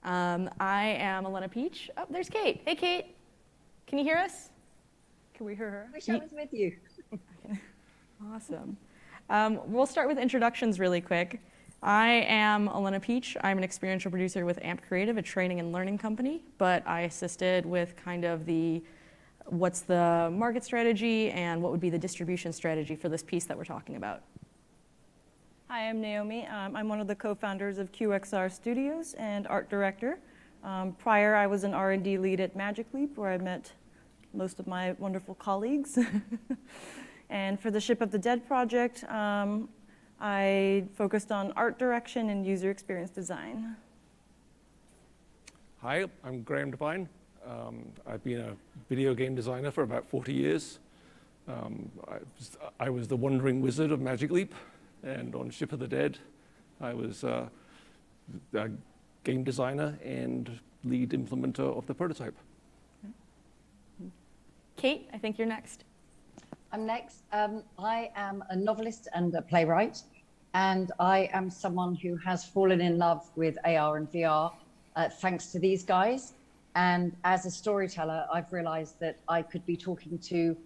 I am Elena Piech. Oh, there's Kate. Hey, Kate. Can you hear us? Can we hear her? I wish I was with you. Awesome. We'll start with introductions really quick. I am Elena Piech. I'm an experiential producer with AMP Creative, a training and learning company, but I assisted with kind of what's the market strategy and what would be the distribution strategy for this piece that we're talking about. Hi, I'm Naomi. I'm one of the co-founders of Qxr Studios and art director. Prior, I was an R&D lead at Magic Leap, where I met most of my wonderful colleagues. And for the Ship of the Dead project, I focused on art direction and user experience design. Hi, I'm Graeme Devine. I've been a video game designer for about 40 years. I was the wandering wizard of Magic Leap, and on Ship of the Dead, I was a game designer and lead implementer of the prototype. Kate, I think you're next. I'm next. I am a novelist and a playwright, and I am someone who has fallen in love with AR and VR thanks to these guys. And as a storyteller, I've realized that I could be talking to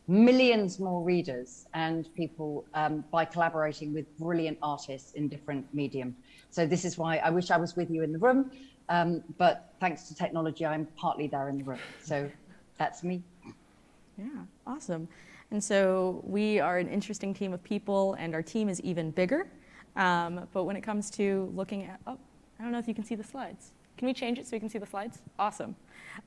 millions more readers and people by collaborating with brilliant artists in different medium. So this is why I wish I was with you in the room, but thanks to technology, I'm partly there in the room. So that's me. Yeah, awesome. And so we are an interesting team of people, and our team is even bigger. But when it comes to looking at, I don't know if you can see the slides. Can we change it so we can see the slides? Awesome.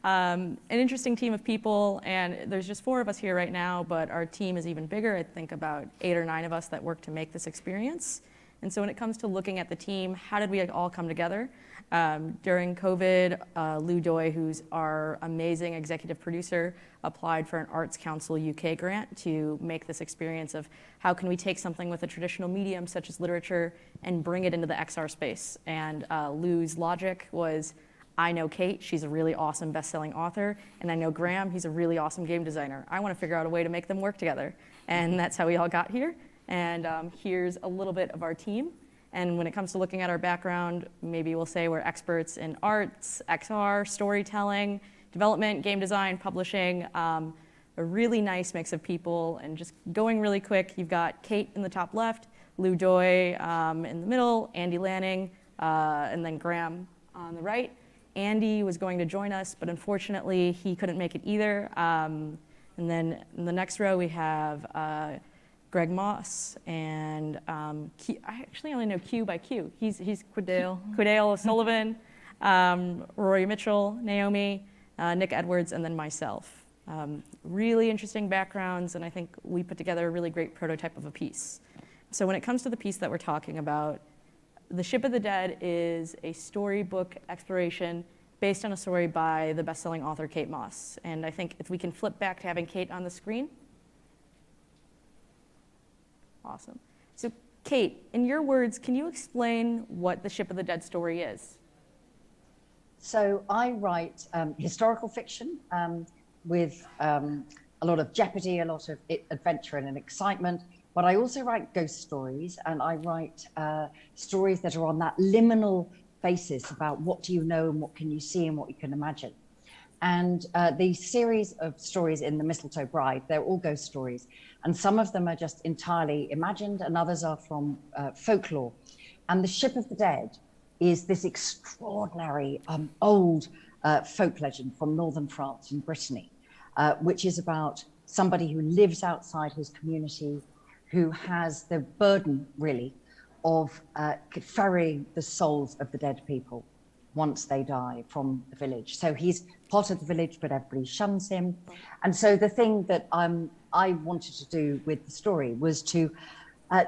An interesting team of people, and there's just 4 of us here right now, but our team is even bigger. I think about 8 or 9 of us that work to make this experience. And so when it comes to looking at the team, how did we all come together? During COVID, Lou Doye, who's our amazing executive producer, applied for an Arts Council UK grant to make this experience of how can we take something with a traditional medium such as literature and bring it into the XR space. And Lou's logic was, I know Kate, she's a really awesome best-selling author, and I know Graeme, he's a really awesome game designer. I want to figure out a way to make them work together. And that's how we all got here. And here's a little bit of our team. And when it comes to looking at our background, maybe we'll say we're experts in arts, XR, storytelling, development, game design, publishing, a really nice mix of people. And just going really quick, you've got Kate in the top left, Lou Doye in the middle, Andy Lanning, and then Graeme on the right. Andy was going to join us, but unfortunately, he couldn't make it either. And then in the next row, we have Greg Mosse, and Q, I actually only know Q by Q. He's Quidale O'Sullivan, Rory Mitchell, Naomi, Nick Edwards, and then myself. Really interesting backgrounds, and I think we put together a really great prototype of a piece. So when it comes to the piece that we're talking about, The Ship of the Dead is a storybook exploration based on a story by the best-selling author Kate Mosse. And I think if we can flip back to having Kate on the screen. Awesome. So Kate, in your words, can you explain what the Ship of the Dead story is? So I write historical fiction with a lot of jeopardy, a lot of adventure and excitement, but I also write ghost stories, and I write stories that are on that liminal basis about what do you know and what can you see and what you can imagine. And the series of stories in The Mistletoe Bride, they're all ghost stories. And some of them are just entirely imagined, and others are from folklore. And The Ship of the Dead is this extraordinary old folk legend from northern France and Brittany, which is about somebody who lives outside his community, who has the burden, really, of ferrying the souls of the dead people once they die from the village. So he's part of the village, but everybody shuns him. And so the thing that I wanted to do with the story was to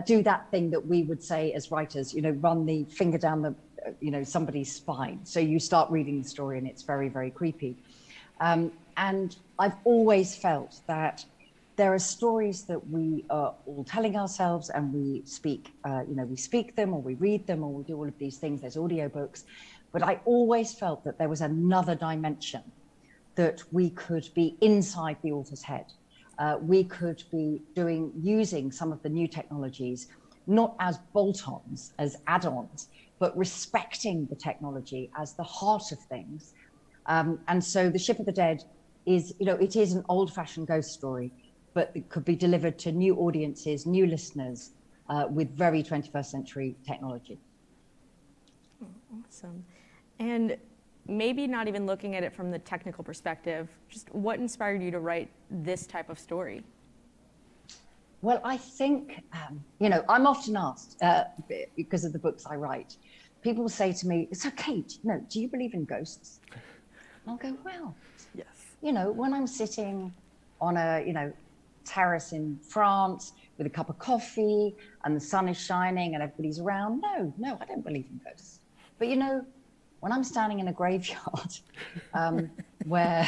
do that thing that we would say as writers, run the finger down the, somebody's spine. So you start reading the story and it's very, very creepy. And I've always felt that there are stories that we are all telling ourselves, and we speak, we speak them, or we read them, or we do all of these things. There's audiobooks. But I always felt that there was another dimension, that we could be inside the author's head. We could be using some of the new technologies not as bolt-ons, as add-ons, but respecting the technology as the heart of things. And so The Ship of the Dead is, it is an old-fashioned ghost story, but it could be delivered to new audiences, new listeners, with very 21st century technology. Awesome. And maybe not even looking at it from the technical perspective, just what inspired you to write this type of story? Well, I think, I'm often asked, because of the books I write, people will say to me, so Kate, do you believe in ghosts? And I'll go, well, yes. When I'm sitting on a, terrace in France with a cup of coffee and the sun is shining and everybody's around, no, I don't believe in ghosts. But when I'm standing in a graveyard where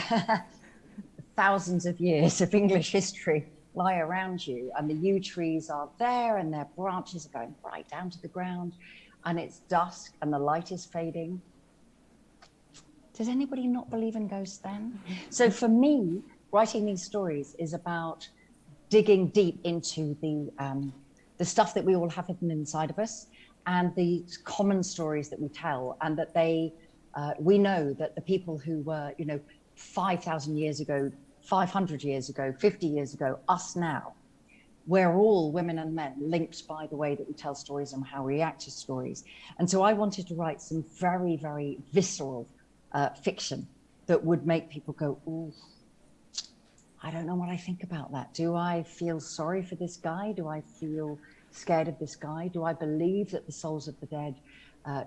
thousands of years of English history lie around you and the yew trees are there and their branches are going right down to the ground and it's dusk and the light is fading, does anybody not believe in ghosts then? So for me, writing these stories is about digging deep into the stuff that we all have hidden inside of us and the common stories that we tell, and that we know that the people who were, 5,000 years ago, 500 years ago, 50 years ago, us now, we're all women and men linked by the way that we tell stories and how we react to stories. And so I wanted to write some very, very visceral fiction that would make people go, ooh, I don't know what I think about that. Do I feel sorry for this guy? Do I feel scared of this guy? Do I believe that the souls of the dead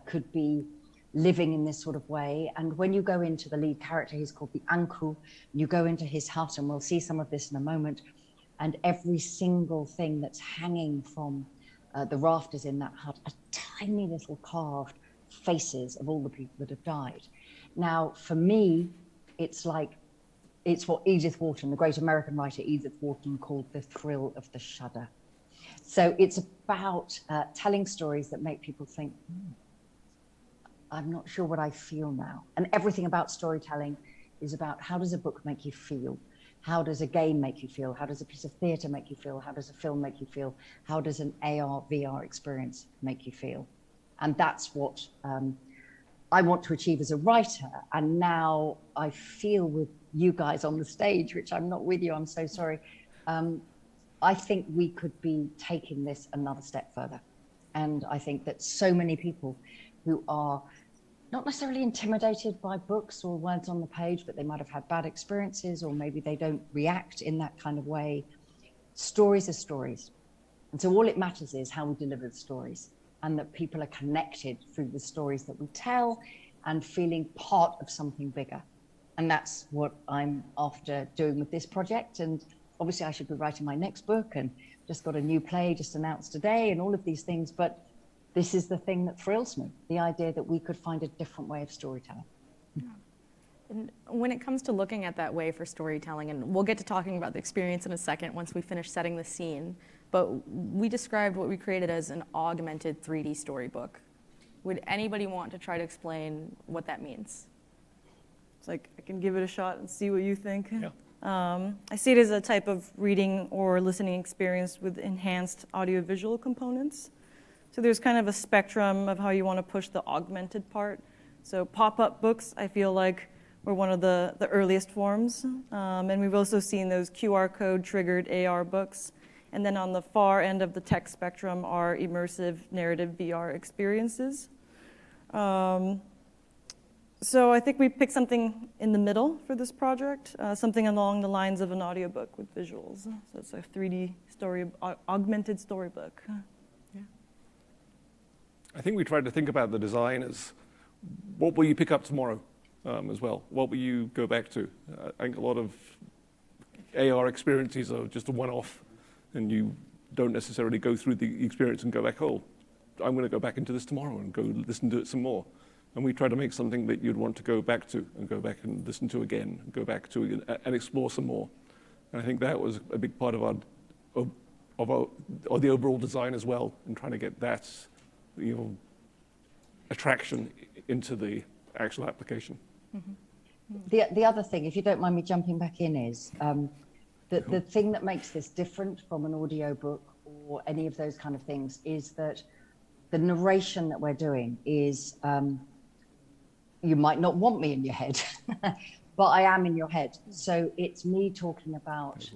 could be living in this sort of way? And when you go into the lead character, he's called the Ankou, you go into his hut, and we'll see some of this in a moment, and every single thing that's hanging from the rafters in that hut are tiny little carved faces of all the people that have died. Now, for me, it's what Edith Wharton, the great American writer Edith Wharton, called the thrill of the shudder. So it's about telling stories that make people think, I'm not sure what I feel now. And everything about storytelling is about, how does a book make you feel? How does a game make you feel? How does a piece of theatre make you feel? How does a film make you feel? How does an AR, VR experience make you feel? And that's what I want to achieve as a writer. And now I feel with you guys on the stage, which I'm not with you, I'm so sorry. I think we could be taking this another step further. And I think that so many people who are not necessarily intimidated by books or words on the page, but they might have had bad experiences, or maybe they don't react in that kind of way. Stories are stories. And so all it matters is how we deliver the stories, and that people are connected through the stories that we tell and feeling part of something bigger. And that's what I'm after doing with this project. And obviously I should be writing my next book, and just got a new play just announced today and all of these things. But this is the thing that thrills me, the idea that we could find a different way of storytelling. Yeah. And when it comes to looking at that way for storytelling, and we'll get to talking about the experience in a second once we finish setting the scene, but we described what we created as an augmented 3D storybook. Would anybody want to try to explain what that means? It's like, I can give it a shot and see what you think. Yeah. I see it as a type of reading or listening experience with enhanced audiovisual components. So there's kind of a spectrum of how you want to push the augmented part. So pop-up books, I feel like, were one of the earliest forms. And we've also seen those QR code triggered AR books. And then on the far end of the tech spectrum are immersive narrative VR experiences. So I think we picked something in the middle for this project, something along the lines of an audiobook with visuals. So it's a 3D augmented storybook. Yeah. I think we tried to think about the design as, what will you pick up tomorrow as well? What will you go back to? I think a lot of AR experiences are just a one-off, and you don't necessarily go through the experience and go back, oh, I'm going to go back into this tomorrow and go listen to it some more. And we try to make something that you'd want to go back to and go back and listen to again, and go back to and explore some more. And I think that was a big part of the overall design as well, and trying to get that, attraction into the actual application. Mm-hmm. The other thing, if you don't mind me jumping back in, is the thing that makes this different from an audiobook or or any of those kind of things is that the narration that we're doing is, you might not want me in your head, but I am in your head. So it's me talking about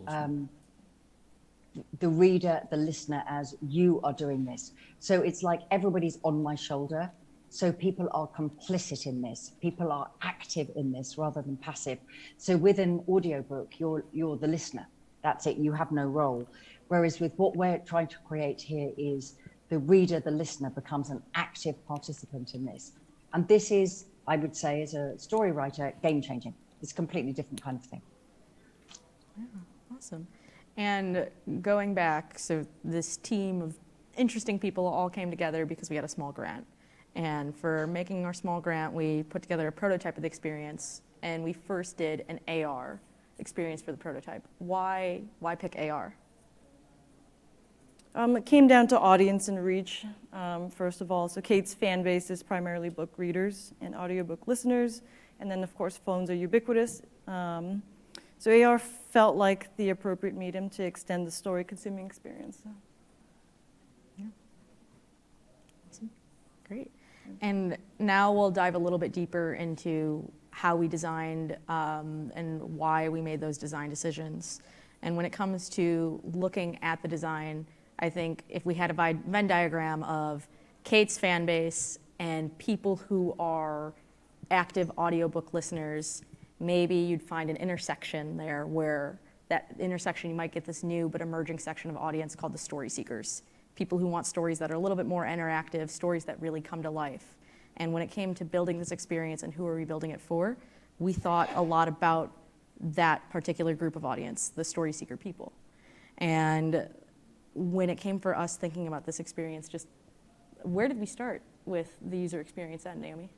the reader, the listener, as you are doing this. So it's like everybody's on my shoulder. So people are complicit in this. People are active in this rather than passive. So with an audiobook, you're the listener. That's it. You have no role. Whereas with what we're trying to create here is the reader, the listener becomes an active participant in this. And this is, I would say, as a story writer, game changing. It's a completely different kind of thing. Yeah, awesome. And going back, so this team of interesting people all came together because we had a small grant. And for making our small grant, we put together a prototype of the experience, and we first did an AR experience for the prototype. Why pick AR? It came down to audience and reach, first of all. So Kate's fan base is primarily book readers and audiobook listeners, and then of course phones are ubiquitous. So AR felt like the appropriate medium to extend the story consuming experience. Yeah. Awesome. Great. And now we'll dive a little bit deeper into how we designed and why we made those design decisions. And when it comes to looking at the design, I think if we had a Venn diagram of Kate's fan base and people who are active audiobook listeners, maybe you'd find an intersection there where that intersection you might get this new but emerging section of audience called the story seekers. People who want stories that are a little bit more interactive, stories that really come to life. And when it came to building this experience and who are we building it for, we thought a lot about that particular group of audience, the story seeker people. And when it came for us thinking about this experience, just where did we start with the user experience at, Naomi?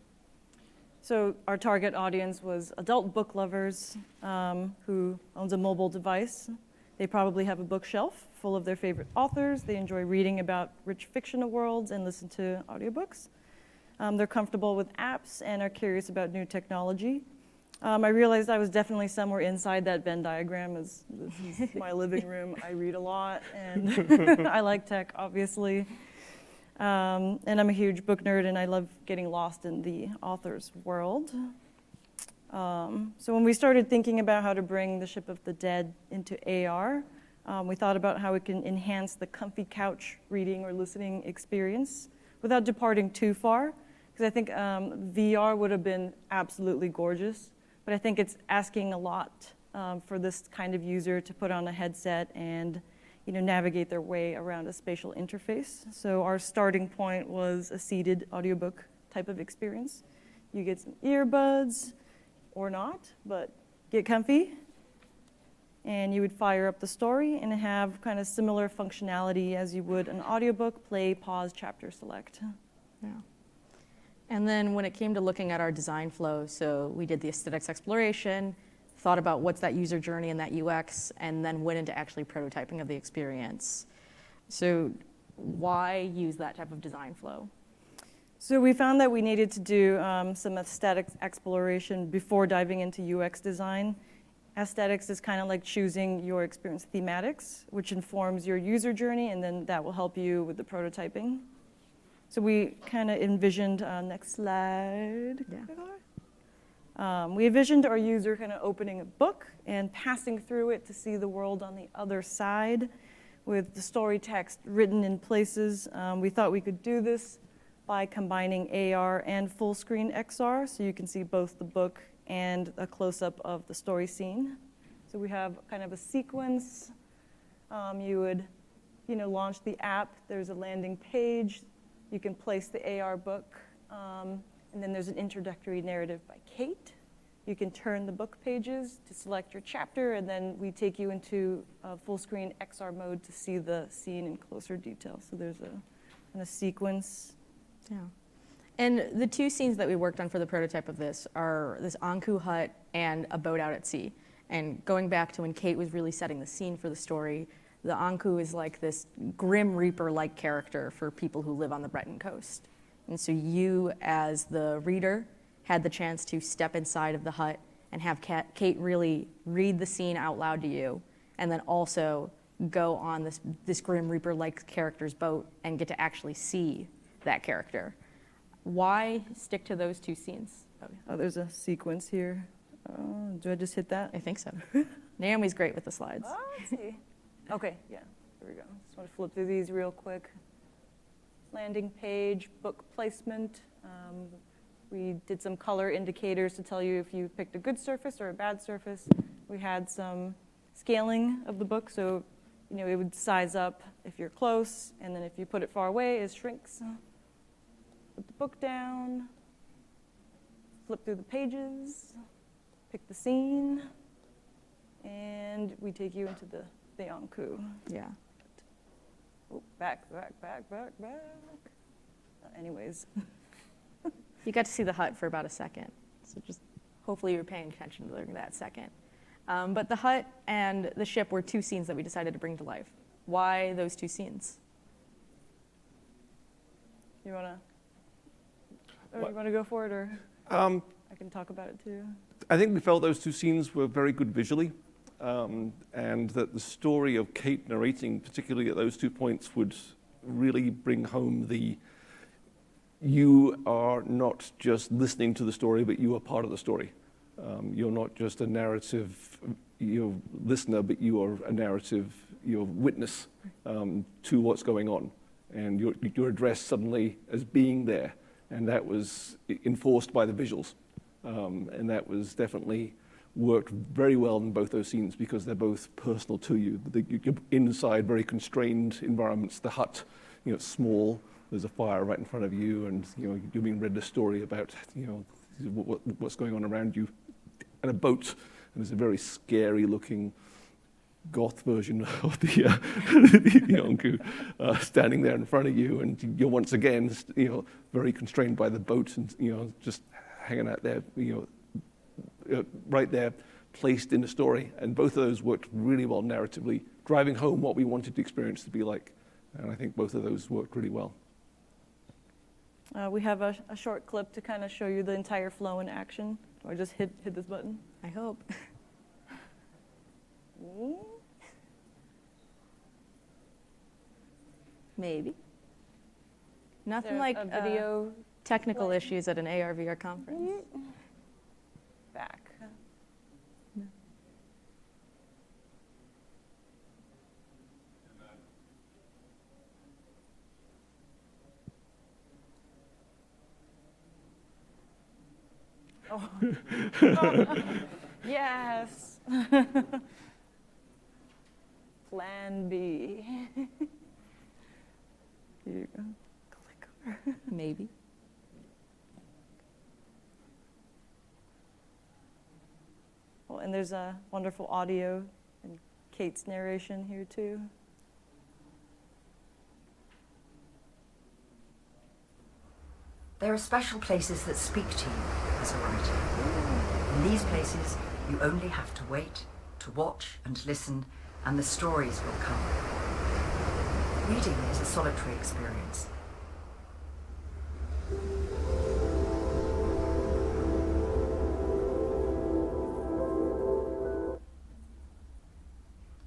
So our target audience was adult book lovers who owns a mobile device. They probably have a bookshelf full of their favorite authors. They enjoy reading about rich fictional worlds and listen to audiobooks. They're comfortable with apps and are curious about new technology. I realized I was definitely somewhere inside that Venn diagram, as this is my living room. I read a lot, and I like tech, obviously. And I'm a huge book nerd, and I love getting lost in the author's world. So when we started thinking about how to bring the Ship of the Dead into AR, we thought about how we can enhance the comfy couch reading or listening experience without departing too far. Because I think VR would have been absolutely gorgeous, but I think it's asking a lot for this kind of user to put on a headset and navigate their way around a spatial interface. So our starting point was a seated audiobook type of experience. You get some earbuds, or not, but get comfy, and you would fire up the story and have kind of similar functionality as you would an audiobook: play, pause, chapter select. Yeah. And then when it came to looking at our design flow, so we did the aesthetics exploration, thought about what's that user journey and that UX, and then went into actually prototyping of the experience. So why use that type of design flow? So we found that we needed to do some aesthetics exploration before diving into UX design. Aesthetics is kind of like choosing your experience thematics, which informs your user journey, and then that will help you with the prototyping. So we kind of envisioned, next slide. Yeah. We envisioned our user kind of opening a book and passing through it to see the world on the other side with the story text written in places. We thought we could do this by combining AR and full screen XR, so you can see both the book and a close-up of the story scene. So we have kind of a sequence. You would launch the app. There's a landing page. You can place the AR book. And then there's an introductory narrative by Kate. You can turn the book pages to select your chapter, and then we take you into full screen XR mode to see the scene in closer detail. So there's a sequence. Yeah. And the two scenes that we worked on for the prototype of this are this Ankou hut and a boat out at sea. And going back to when Kate was really setting the scene for the story, the Ankou is like this Grim Reaper-like character for people who live on the Breton coast. And so you, as the reader, had the chance to step inside of the hut and have Kate really read the scene out loud to you, and then also go on this Grim Reaper-like character's boat and get to actually see that character. Why stick to those two scenes? Oh, there's a sequence here. Do I just hit that? I think so. Naomi's great with the slides. Oh, let's see. Okay, yeah, there we go. Just want to flip through these real quick. Landing page, book placement. We did some color indicators to tell you if you picked a good surface or a bad surface. We had some scaling of the book, so it would size up if you're close, and then if you put it far away, it shrinks. Put the book down, flip through the pages, pick the scene, and we take you into the Ankou. Yeah. Oh, back. Anyways. You got to see the hut for about a second, so just hopefully you were paying attention during that second. But the hut and the ship were two scenes that we decided to bring to life. Why those two scenes? You wanna go for it, or I can talk about it too? I think we felt those two scenes were very good visually, and that the story of Kate narrating, particularly at those 2 points, would really bring home you are not just listening to the story, but you are part of the story. You're not just a narrative listener, but you are a narrative witness to what's going on. And you're addressed suddenly as being there. And that was enforced by the visuals. And that was definitely worked very well in both those scenes because they're both personal to you. You're inside very constrained environments. The hut, small. There's a fire right in front of you, and you're being read a story about what's going on around you, and a boat, and there's a very scary-looking goth version of the Ankou standing there in front of you, and you're once again very constrained by the boat, and just hanging out there, right there, placed in the story. And both of those worked really well narratively, driving home what we wanted the experience to be like. And I think both of those worked really well. We have a short clip to kind of show you the entire flow in action. Do I just hit this button? I hope. Maybe. Nothing like a video technical issues at an AR/VR conference. Back. Oh. Yes. Plan B. Here you go. Click. Maybe. Well, and there's a wonderful audio and Kate's narration here too. There are special places that speak to you as a writer. In these places, you only have to wait, to watch and listen, and the stories will come. Reading is a solitary experience.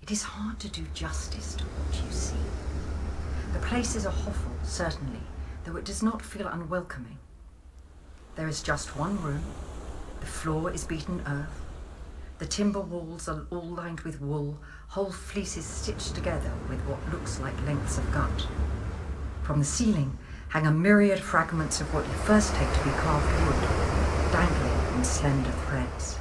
It is hard to do justice to what you see. The place is a hovel, certainly, though it does not feel unwelcoming. There is just one room, the floor is beaten earth, the timber walls are all lined with wool, whole fleeces stitched together with what looks like lengths of gut. From the ceiling hang a myriad fragments of what you first take to be carved wood, dangling in slender threads.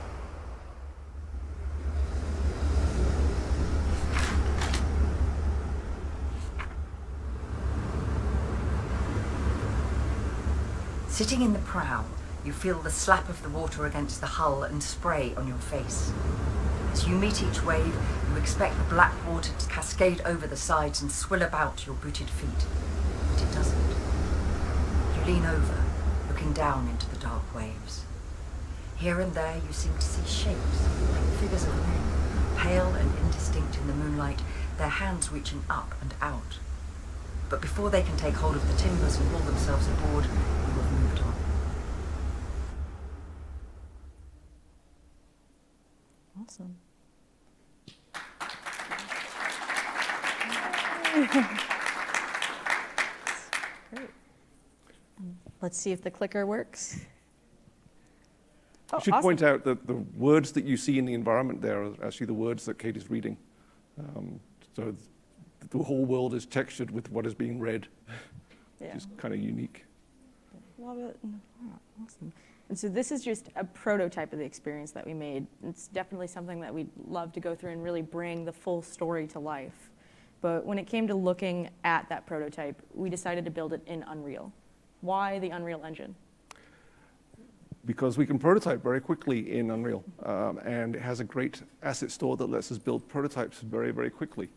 Sitting in the prow, you feel the slap of the water against the hull and spray on your face. As you meet each wave, you expect the black water to cascade over the sides and swill about your booted feet, but it doesn't. You lean over, looking down into the dark waves. Here and there you seem to see shapes, like figures of men, pale and indistinct in the moonlight, their hands reaching up and out. But before they can take hold of the timbers and haul themselves aboard, you have moved on. Awesome. Great. Let's see if the clicker works. Oh, I should awesome. point out that the words that you see in the environment there are actually the words that Kate is reading. So the whole world is textured with what is being read, Yeah. which is kind of unique. Love it. Oh, awesome. And so this is just a prototype of the experience that we made. It's definitely something that we'd love to go through and really bring the full story to life. But when it came to looking at that prototype, we decided to build it in Unreal. Why the Unreal Engine? Because we can prototype very quickly in Unreal, and it has a great asset store that lets us build prototypes very, very quickly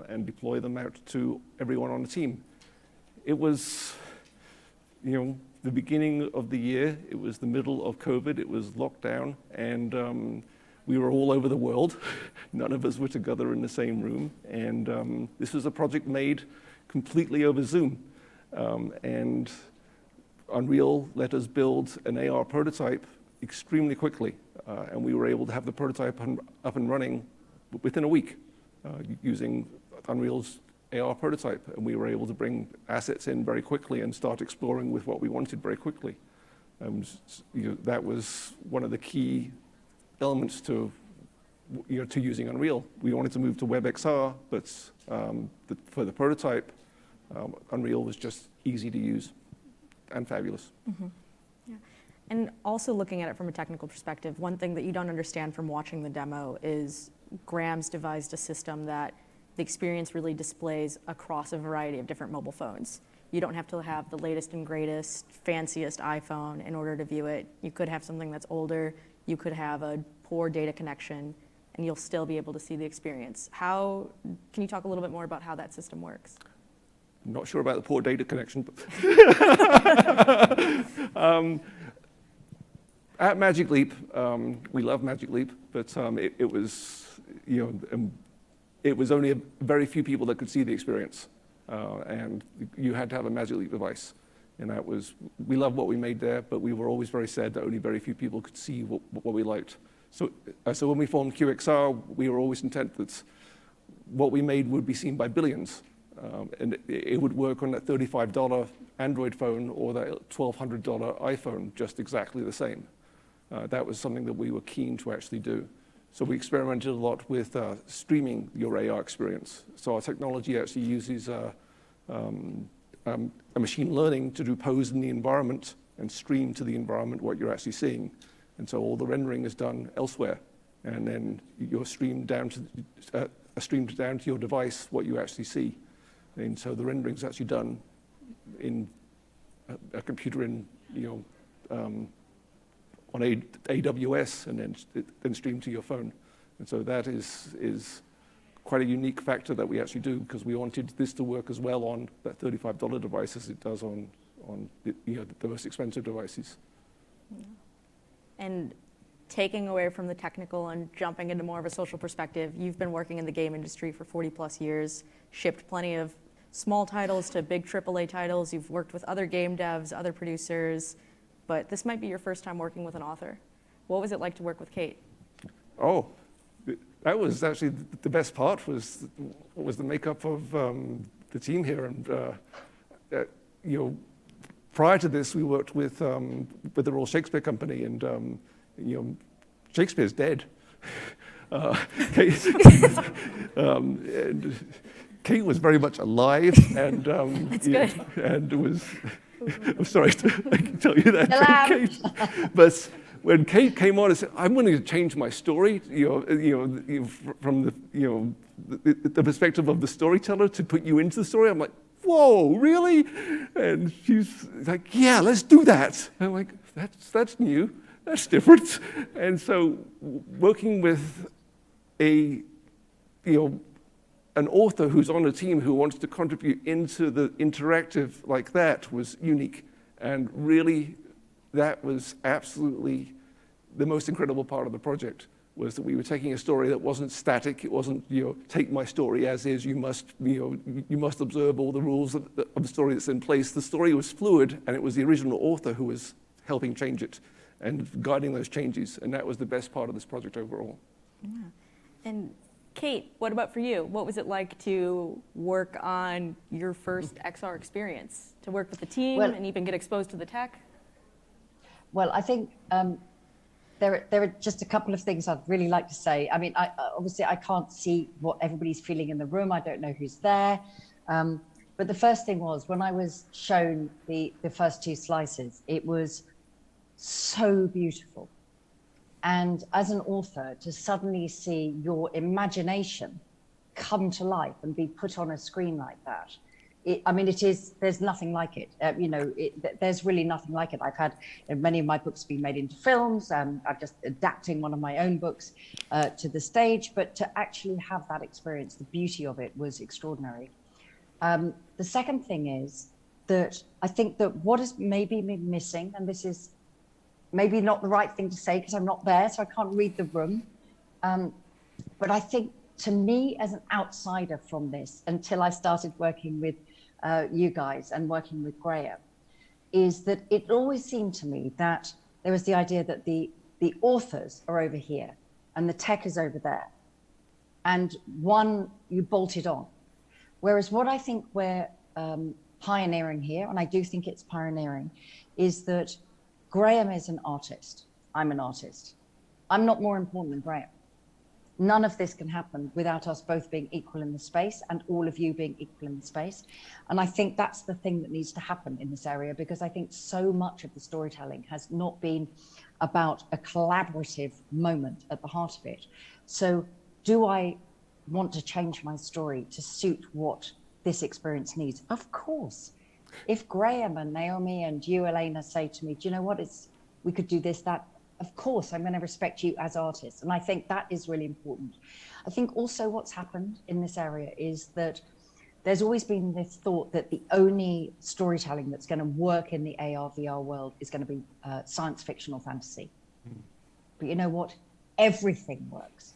and deploy them out to everyone on the team. It was, the beginning of the year. It was the middle of COVID. It was lockdown, and we were all over the world. None of us were together in the same room, and this was a project made completely over Zoom, and Unreal let us build an AR prototype extremely quickly, and we were able to have the prototype up and running within a week using Unreal's AR prototype, and we were able to bring assets in very quickly and start exploring with what we wanted very quickly. That was one of the key elements to using Unreal. We wanted to move to WebXR, but for the prototype, Unreal was just easy to use and fabulous. Mm-hmm. Yeah. And also looking at it from a technical perspective, one thing that you don't understand from watching the demo is Graeme's devised a system that the experience really displays across a variety of different mobile phones. You don't have to have the latest and greatest, fanciest iPhone in order to view it. You could have something that's older, you could have a poor data connection, and you'll still be able to see the experience. Can you talk a little bit more about how that system works? I'm not sure about the poor data connection, but at Magic Leap, we love Magic Leap, but it was only a very few people that could see the experience, and you had to have a Magic Leap device, and we loved what we made there, but we were always very sad that only very few people could see what we liked. So when we formed Qxr, we were always intent that what we made would be seen by billions. And it would work on that $35 Android phone or that $1,200 iPhone just exactly the same. That was something that we were keen to actually do. So we experimented a lot with streaming your AR experience. So our technology actually uses a machine learning to do pose in the environment and stream to the environment what you're actually seeing. And so all the rendering is done elsewhere. And then you're streamed down to your device what you actually see. And so the rendering is actually done in a computer on AWS and then streamed to your phone. And so that is quite a unique factor that we actually do, because we wanted this to work as well on that $35 device as it does on the most expensive devices. Yeah. And taking away from the technical and jumping into more of a social perspective, you've been working in the game industry for 40 plus years, shipped plenty of small titles to big AAA titles. You've worked with other game devs, other producers, but this might be your first time working with an author. What was it like to work with Kate? Oh, that was actually the best part, was the makeup of the team here. And prior to this, we worked with the Royal Shakespeare Company, and Shakespeare's dead. And Kate was very much alive, and That's good. And was. I'm sorry I can tell you that, Kate. But when Kate came on and said, "I'm willing to change my story," from the perspective of the storyteller to put you into the story, I'm like, "Whoa, really?" And she's like, "Yeah, let's do that." And I'm like, "That's new. That's different." And so working with an author who's on a team who wants to contribute into the interactive like that was unique. And really, that was absolutely the most incredible part of the project, was that we were taking a story that wasn't static. It wasn't, take my story as is. You must observe all the rules of the story that's in place. The story was fluid, and it was the original author who was helping change it and guiding those changes. And that was the best part of this project overall. Yeah. And Kate, what about for you? What was it like to work on your first XR experience? To work with the team and even get exposed to the tech? Well, I think there are just a couple of things I'd really like to say. I mean, obviously I can't see what everybody's feeling in the room. I don't know who's there. But the first thing was when I was shown the first 2 slices, it was so beautiful. And as an author, to suddenly see your imagination come to life and be put on a screen like that, there's nothing like it. There's really nothing like it. I've had many of my books being made into films. I'm just adapting one of my own books to the stage, but to actually have that experience, the beauty of it was extraordinary. The second thing is that I think that what has maybe been missing, and this is maybe not the right thing to say because I'm not there, so I can't read the room. But I think to me as an outsider from this, until I started working with you guys and working with Graeme, is that it always seemed to me that there was the idea that the authors are over here and the tech is over there. And one, you bolted on. Whereas what I think we're pioneering here, and I do think it's pioneering, is that Graeme is an artist. I'm an artist. I'm not more important than Graeme. None of this can happen without us both being equal in the space and all of you being equal in the space. And I think that's the thing that needs to happen in this area, because I think so much of the storytelling has not been about a collaborative moment at the heart of it. So do I want to change my story to suit what this experience needs? Of course. If Graeme and Naomi and you, Elena, say to me, do you know what, we could do this, that, of course, I'm going to respect you as artists. And I think that is really important. I think also what's happened in this area is that there's always been this thought that the only storytelling that's going to work in the AR, VR world is going to be science fiction or fantasy. But you know what? Everything works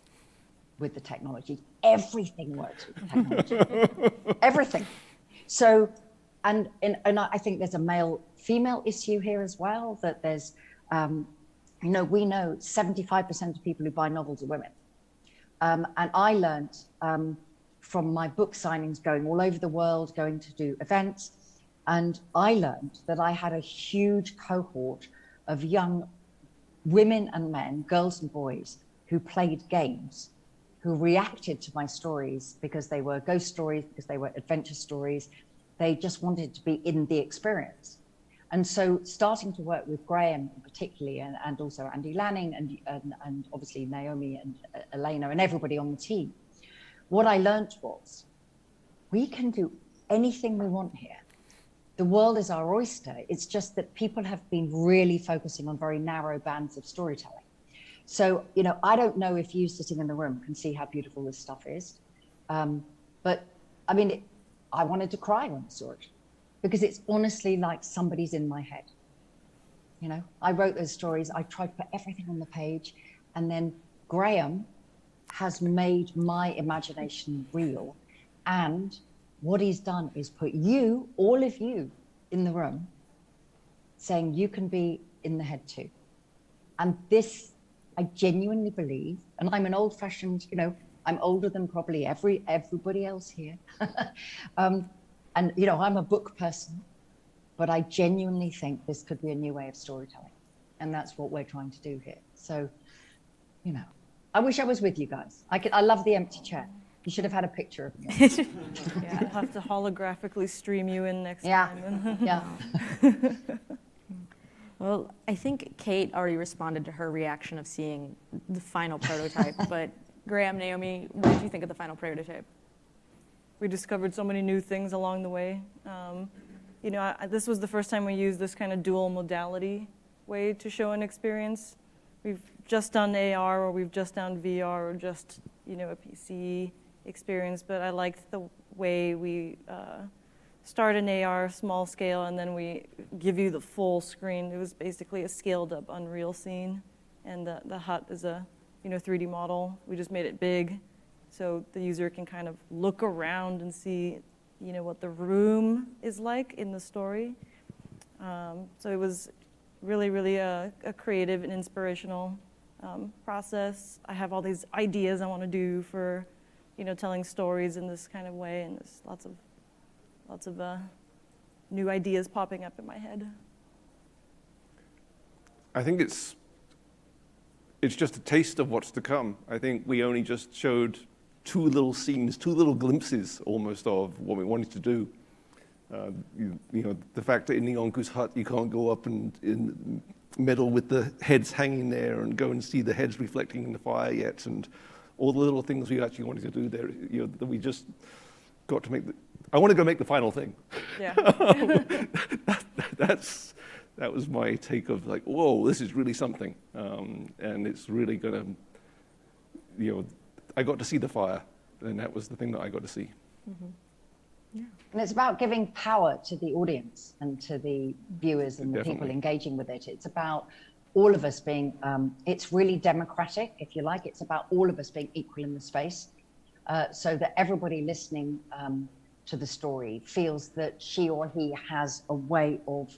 with the technology. Everything works with the technology. Everything. So, and I think there's a male-female issue here as well, that there's, we know 75% of people who buy novels are women. And I learned from my book signings, going all over the world, going to do events, and I learned that I had a huge cohort of young women and men, girls and boys, who played games, who reacted to my stories because they were ghost stories, because they were adventure stories. They just wanted to be in the experience. And so starting to work with Graeme particularly, and also Andy Lanning, and obviously Naomi and Elena and everybody on the team, what I learned was we can do anything we want here. The world is our oyster. It's just that people have been really focusing on very narrow bands of storytelling. So, I don't know if you sitting in the room can see how beautiful this stuff is. But I mean, I wanted to cry when I saw it, because it's honestly like somebody's in my head. I wrote those stories. I tried to put everything on the page, and then Graeme has made my imagination real. And what he's done is put you, all of you in the room, saying you can be in the head too. And this, I genuinely believe, and I'm an old-fashioned, I'm older than probably everybody else here. And, I'm a book person, but I genuinely think this could be a new way of storytelling. And that's what we're trying to do here. So, I wish I was with you guys. I love the empty chair. You should have had a picture of me. Yeah, I'll have to holographically stream you in next Yeah. time. Yeah. Well, I think Kate already responded to her reaction of seeing the final prototype, but Graeme, Naomi, what did you think of the final prototype? We discovered so many new things along the way. This was the first time we used this kind of dual modality way to show an experience. We've just done AR, or we've just done VR, or just, a PC experience, but I liked the way we start an AR small scale, and then we give you the full screen. It was basically a scaled up Unreal scene, and the hut is a 3D model. We just made it big, so the user can kind of look around and see what the room is like in the story. So it was really, really a creative and inspirational process. I have all these ideas I want to do for telling stories in this kind of way, and there's lots of new ideas popping up in my head. I think it's just a taste of what's to come. I think we only just showed 2 little scenes, 2 little glimpses almost of what we wanted to do. The fact that in the Ankou's hut you can't go up and meddle with the heads hanging there and go and see the heads reflecting in the fire yet, and all the little things we actually wanted to do there. That we just got to make. I want to go make the final thing. Yeah. That was my take of like, whoa, this is really something, and it's really gonna. I got to see the fire, and that was the thing that I got to see. Mm-hmm. Yeah. And it's about giving power to the audience and to the viewers and the people engaging with it. It's about all of us being, it's really democratic, if you like. It's about all of us being equal in the space, so that everybody listening to the story feels that she or he has a way of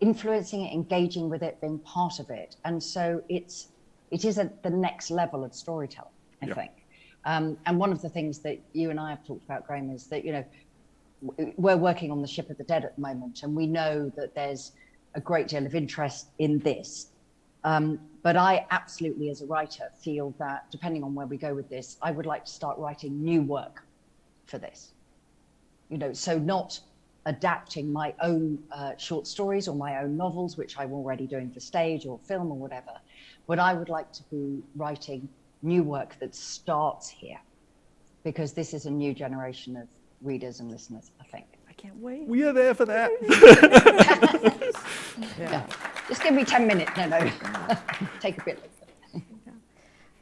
influencing it, engaging with it, being part of it. And so it is at the next level of storytelling, I think. And one of the things that you and I have talked about, Graeme, is that, we're working on the Ship of the Dead at the moment, and we know that there's a great deal of interest in this. But I absolutely, as a writer, feel that depending on where we go with this, I would like to start writing new work for this. So not adapting my own short stories or my own novels, which I'm already doing for stage or film or whatever, but I would like to be writing new work that starts here, because this is a new generation of readers and listeners, I think. I can't wait. We are there for that. Yeah. Just give me 10 minutes. No. Take a bit later.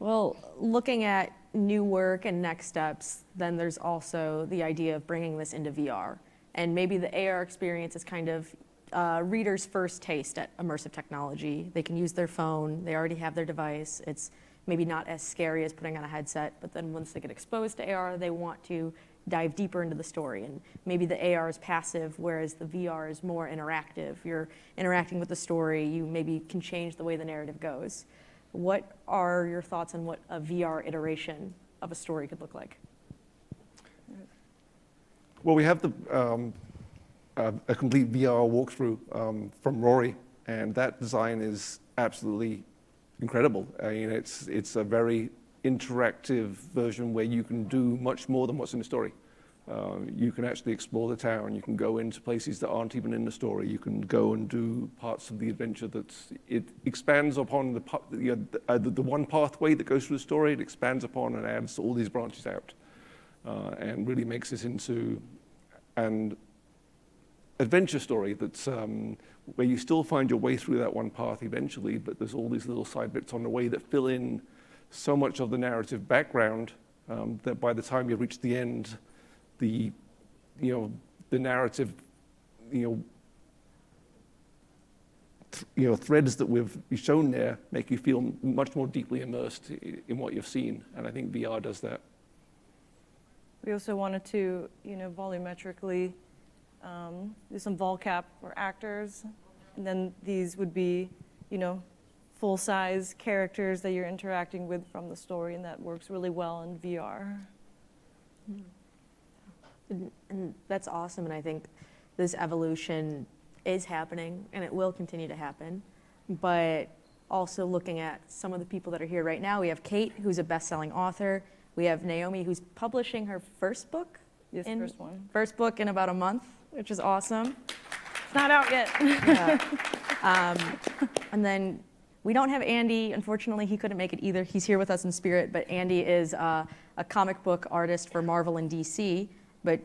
Well, looking at new work and next steps, then there's also the idea of bringing this into VR. And maybe the AR experience is kind of readers' first taste at immersive technology. They can use their phone. They already have their device. It's maybe not as scary as putting on a headset, but then once they get exposed to AR, they want to dive deeper into the story. And maybe the AR is passive, whereas the VR is more interactive. You're interacting with the story. You maybe can change the way the narrative goes. What are your thoughts on what a VR iteration of a story could look like? Well, we have a complete VR walkthrough from Rory, and that design is absolutely incredible. I mean, it's a very interactive version where you can do much more than what's in the story. You can actually explore the town. You can go into places that aren't even in the story. You can go and do parts of the adventure it expands upon the one pathway that goes through the story. It expands upon and adds all these branches out, and really makes this into an adventure story that's where you still find your way through that one path eventually, but there's all these little side bits on the way that fill in so much of the narrative background that by the time you reach the end, the narrative, threads that we've shown there make you feel much more deeply immersed in what you've seen, and I think VR does that. We also wanted to, volumetrically do some vol cap for actors, and then these would be, full-size characters that you're interacting with from the story, and that works really well in VR. And that's awesome, and I think this evolution is happening, and it will continue to happen. But also looking at some of the people that are here right now, we have Kate, who's a best-selling author. We have Naomi, who's publishing her first book. Yes, first one. First book in about a month, which is awesome. It's not out yet. Yeah. And then we don't have Andy. Unfortunately, he couldn't make it either. He's here with us in spirit, but Andy is a comic book artist for Marvel and DC, but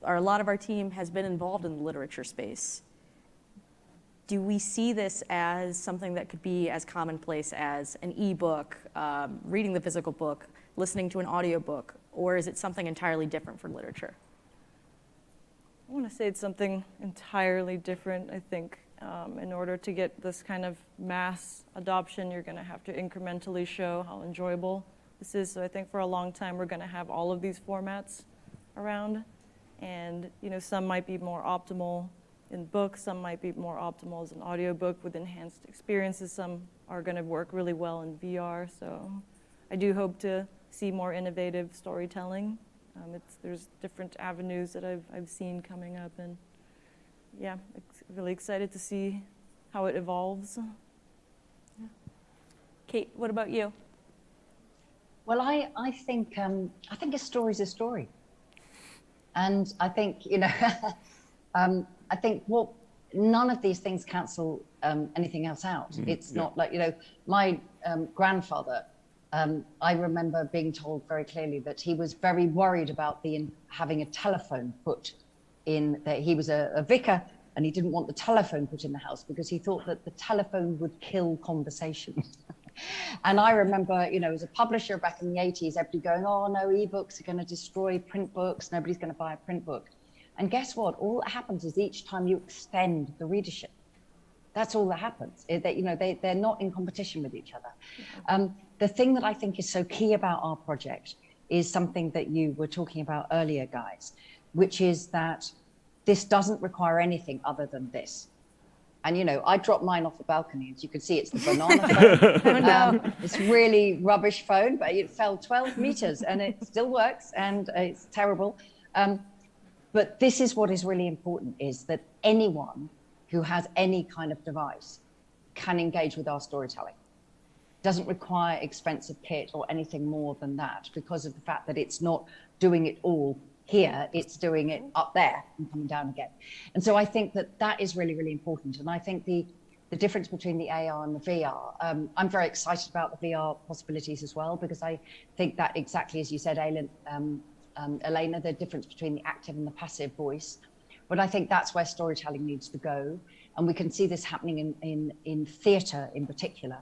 a lot of our team has been involved in the literature space. Do we see this as something that could be as commonplace as an e-book, reading the physical book, listening to an audiobook, or is it something entirely different for literature? I want to say it's something entirely different. I think in order to get this kind of mass adoption, you're going to have to incrementally show how enjoyable this is. So I think for a long time, we're going to have all of these formats around. And some might be more optimal in books, some might be more optimal as an audiobook with enhanced experiences, some are going to work really well in VR. So I do hope to see more innovative storytelling. There's different avenues that I've seen coming up, and yeah, really excited to see how it evolves. Yeah. Kate, what about you? Well, I think a story's a story, and I think I think none of these things cancel anything else out. It's not like my grandfather. I remember being told very clearly that he was very worried about having a telephone put in. That he was a vicar, and he didn't want the telephone put in the house because he thought that the telephone would kill conversation. And I remember, as a publisher back in the 80s, everybody going, "Oh no, ebooks are going to destroy print books. Nobody's going to buy a print book." And guess what? All that happens is each time you extend the readership. That's all that happens. They're not in competition with each other. The thing that I think is so key about our project is something that you were talking about earlier, guys, which is that this doesn't require anything other than this. And I dropped mine off the balcony. As you can see, it's the banana phone. It's really rubbish phone, but it fell 12 meters and it still works, and it's terrible. But this is what is really important, is that anyone who has any kind of device can engage with our storytelling. It doesn't require expensive kit or anything more than that, because of the fact that it's not doing it all here, it's doing it up there and coming down again. And so I think that is really, really important. And I think the difference between the AR and the VR, I'm very excited about the VR possibilities as well, because I think that exactly as you said, Elena, the difference between the active and the passive voice. But I think that's where storytelling needs to go. And we can see this happening in theatre in particular.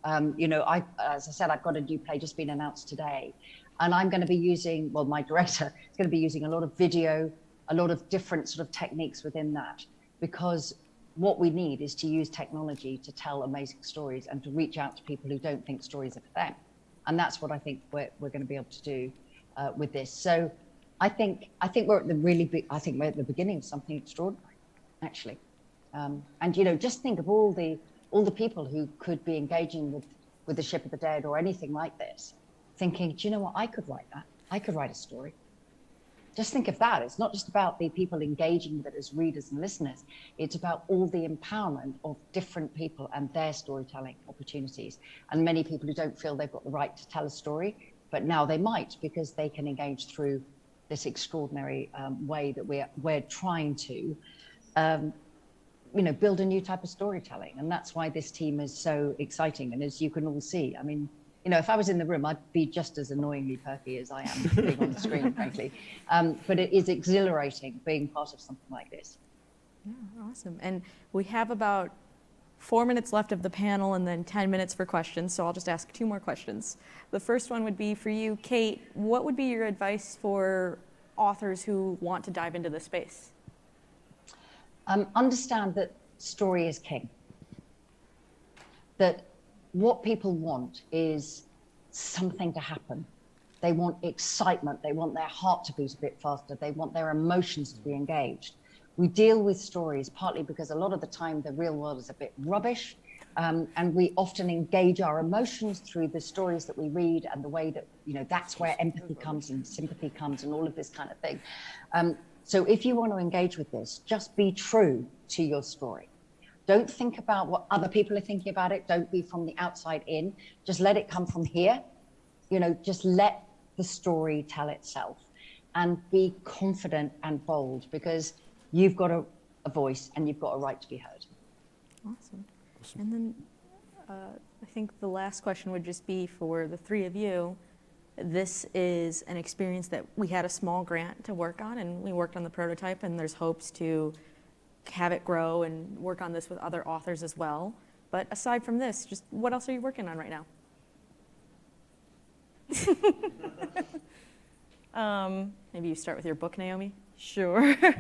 As I said, I've got a new play just been announced today. And I'm going to be using, my director is going to be using a lot of video, a lot of different sort of techniques within that, because what we need is to use technology to tell amazing stories and to reach out to people who don't think stories are for them. And that's what I think we're going to be able to do with this. So I think we're at the beginning of something extraordinary, actually. And just think of all the people who could be engaging with the Ship of the Dead or anything like this, thinking, do you know what, I could write that. I could write a story. Just think of that. It's not just about the people engaging with it as readers and listeners. It's about all the empowerment of different people and their storytelling opportunities. And many people who don't feel they've got the right to tell a story, but now they might, because they can engage through this extraordinary way that we're trying to build a new type of storytelling. And that's why this team is so exciting. And as you can all see, I mean, if I was in the room, I'd be just as annoyingly perky as I am being on the screen, frankly. But it is exhilarating being part of something like this. Yeah, awesome. And we have about 4 minutes left of the panel and then 10 minutes for questions. So I'll just ask 2 more questions. The first one would be for you, Kate. What would be your advice for authors who want to dive into this space? Understand that story is king. That what people want is something to happen. They want excitement. They want their heart to beat a bit faster. They want their emotions to be engaged. We deal with stories partly because a lot of the time the real world is a bit rubbish, and we often engage our emotions through the stories that we read and the way that, that's where empathy comes and sympathy comes and all of this kind of thing. So if you want to engage with this, just be true to your story. Don't think about what other people are thinking about it. Don't be from the outside in. Just let it come from here. Just let the story tell itself, and be confident and bold, because you've got a voice and you've got a right to be heard. Awesome. And then I think the last question would just be for the 3 of you. This is an experience that we had a small grant to work on, and we worked on the prototype, and there's hopes to have it grow and work on this with other authors as well. But aside from this, just what else are you working on right now? Maybe you start with your book, Naomi. Sure. So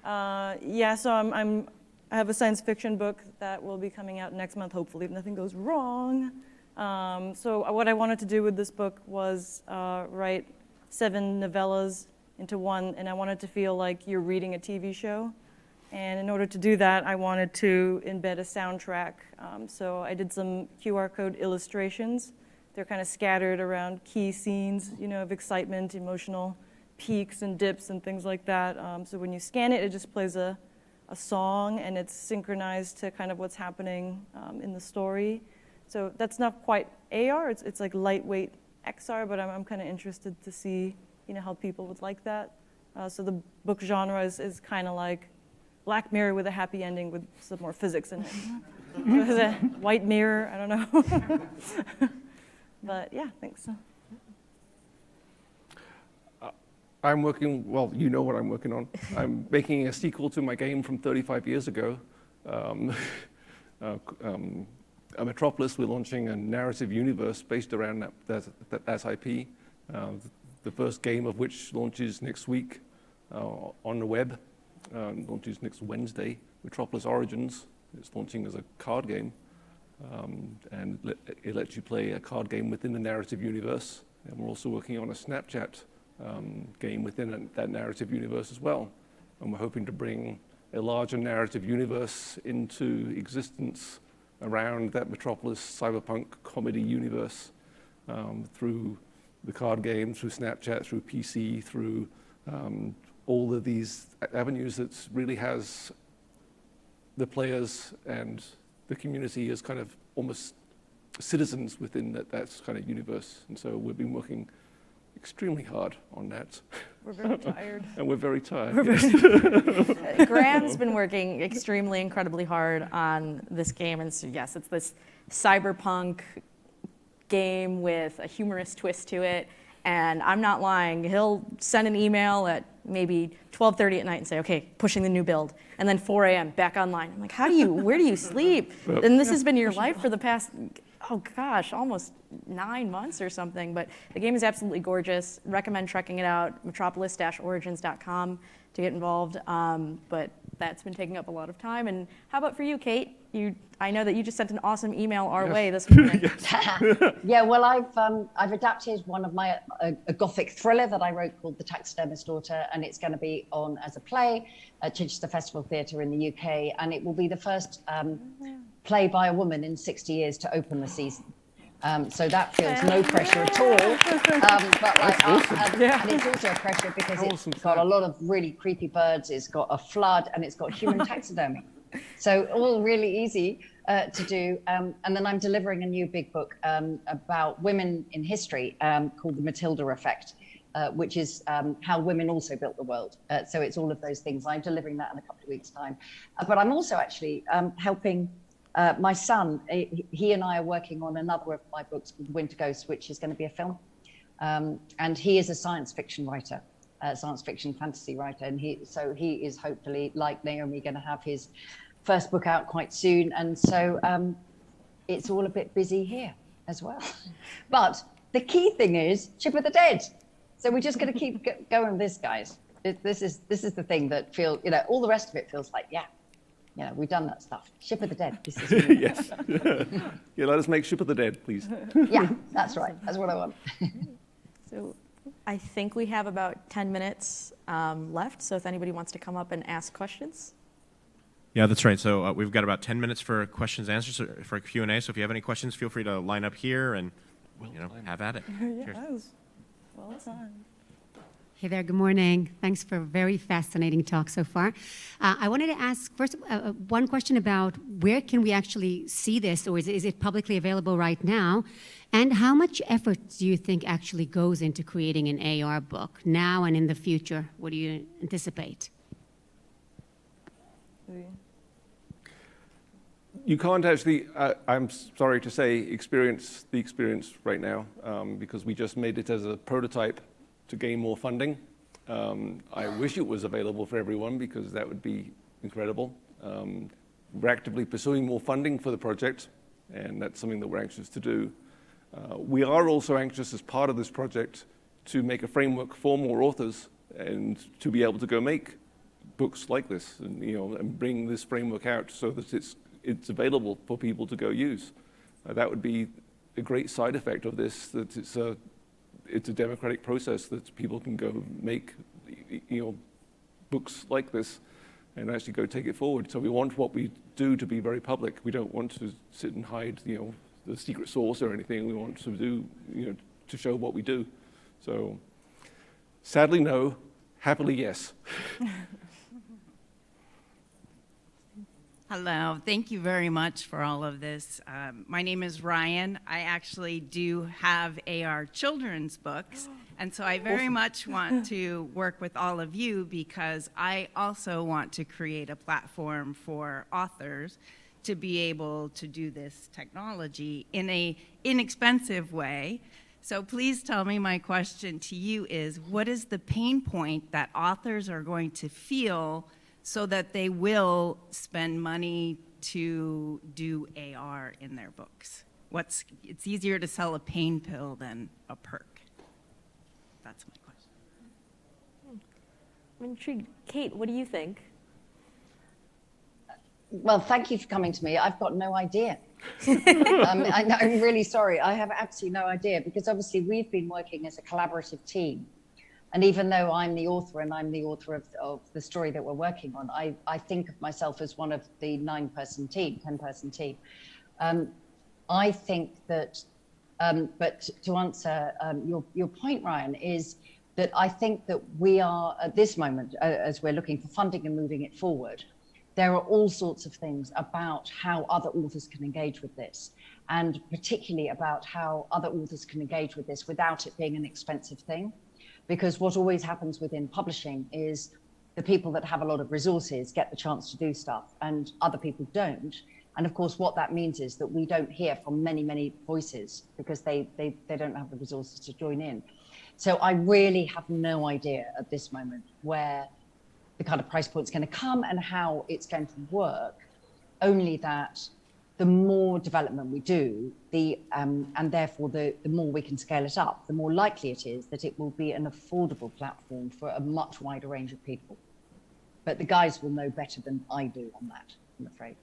I have a science fiction book that will be coming out next month, hopefully, if nothing goes wrong. So what I wanted to do with this book was write 7 novellas into one, and I wanted to feel like you're reading a TV show. And in order to do that, I wanted to embed a soundtrack. So I did some QR code illustrations they're kind of scattered around key scenes, of excitement, emotional peaks and dips and things like that. So when you scan it, it just plays a song, and it's synchronized to kind of what's happening in the story. So that's not quite AR, it's like lightweight XR, but I'm kind of interested to see how people would like that. So the book genre is kind of like Black Mirror with a happy ending with some more physics in it. What is it? White Mirror, I don't know. But yeah, thanks. I'm working, well, you know what I'm working on. I'm making a sequel to my game from 35 years ago. Metropolis, we're launching a narrative universe based around that IP. The first game of which launches next week on the web, launches next Wednesday. Metropolis Origins. It's launching as a card game, and it lets you play a card game within the narrative universe. And we're also working on a Snapchat game within that narrative universe as well. And we're hoping to bring a larger narrative universe into existence around that Metropolis cyberpunk comedy universe through the card game, through Snapchat, through PC, through all of these avenues that really has the players and the community as kind of almost citizens within that kind of universe. And so we've been working extremely hard on that. We're very tired. And we're very tired. Graeme's been working extremely, incredibly hard on this game. And so, yes, it's this cyberpunk game with a humorous twist to it. And I'm not lying. He'll send an email at maybe 12:30 at night and say, okay, pushing the new build. And then 4 a.m. back online. I'm like, where do you sleep? And this has been your life for the past, oh gosh, almost 9 months or something. But the game is absolutely gorgeous. Recommend checking it out, metropolis-origins.com to get involved. But that's been taking up a lot of time. And how about for you, Kate? I know that you just sent an awesome email our way this morning. Yeah, well, I've adapted one of my a gothic thriller that I wrote called The Taxidermist Daughter, and it's going to be on as a play at Chichester Festival Theatre in the UK, and it will be the first play by a woman in 60 years to open the season. So that feels no pressure at all. But and it's also a pressure because it's got a lot of really creepy birds, it's got a flood, and it's got human taxidermy. So all really easy to do. And then I'm delivering a new big book about women in history called The Matilda Effect, which is how women also built the world. So it's all of those things. I'm delivering that in a couple of weeks' time. But I'm also actually helping my son. He and I are working on another of my books called Winter Ghosts, which is going to be a film. And he is a science fiction writer. Science fiction fantasy writer, and he is hopefully, like Naomi, going to have his first book out quite soon, and so it's all a bit busy here as well. But the key thing is Ship of the Dead, so we're just going to keep going with this, guys. This is the thing that feels, all the rest of it feels like, we've done that stuff. Ship of the Dead. This is yes. Yeah, let us make Ship of the Dead, please. Yeah, that's right. That's what I want. So I think we have about 10 minutes left, so if anybody wants to come up and ask questions. Yeah, that's right. So we've got about 10 minutes for questions and answers, for Q&A. So if you have any questions, feel free to line up here and have at it. Yes. Well done. Hey there, good morning. Thanks for a very fascinating talk so far. I wanted to ask first one question about where can we actually see this, or is it publicly available right now? And how much effort do you think actually goes into creating an AR book now and in the future? What do you anticipate? You can't actually, I'm sorry to say, experience the experience right now because we just made it as a prototype to gain more funding. I wish it was available for everyone because that would be incredible. We're actively pursuing more funding for the project, and that's something that we're anxious to do. We are also anxious as part of this project to make a framework for more authors and to be able to go make books like this and, and bring this framework out so that it's available for people to go use. That would be a great side effect of this, that it's a democratic process that people can go make, books like this and actually go take it forward. So we want what we do to be very public. We don't want to sit and hide, the secret sauce or anything. We want to do, to show what we do. So sadly, no. Happily, yes. Hello, thank you very much for all of this. My name is Ryan. I actually do have AR children's books, and so I very much want to work with all of you because I also want to create a platform for authors to be able to do this technology in an inexpensive way. So please tell me, my question to you is, what is the pain point that authors are going to feel so that they will spend money to do AR in their books? It's easier to sell a pain pill than a perk. That's my question. I'm intrigued. Kate, what do you think? Well, thank you for coming to me. I've got no idea. I'm really sorry. I have absolutely no idea, because obviously we've been working as a collaborative team. And even though I'm the author and I'm the author of the story that we're working on, I think of myself as one of the 10-person team. I think that, but to answer your point, Ryan, is that I think that we are, at this moment, as we're looking for funding and moving it forward, there are all sorts of things about how other authors can engage with this, and particularly about how other authors can engage with this without it being an expensive thing. Because what always happens within publishing is the people that have a lot of resources get the chance to do stuff and other people don't. And of course, what that means is that we don't hear from many, many voices because they don't have the resources to join in. So I really have no idea at this moment where the kind of price point is going to come and how it's going to work, only that the more development we do, and therefore the more we can scale it up, the more likely it is that it will be an affordable platform for a much wider range of people. But the guys will know better than I do on that, I'm afraid.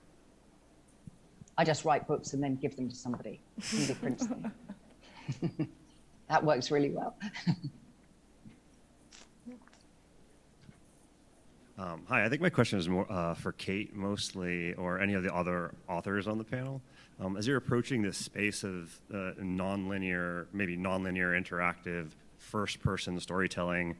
I just write books and then give them to somebody, somebody prints them. That works really well. Hi, I think my question is more for Kate mostly, or any of the other authors on the panel. As you're approaching this space of non-linear, maybe non-linear interactive first-person storytelling,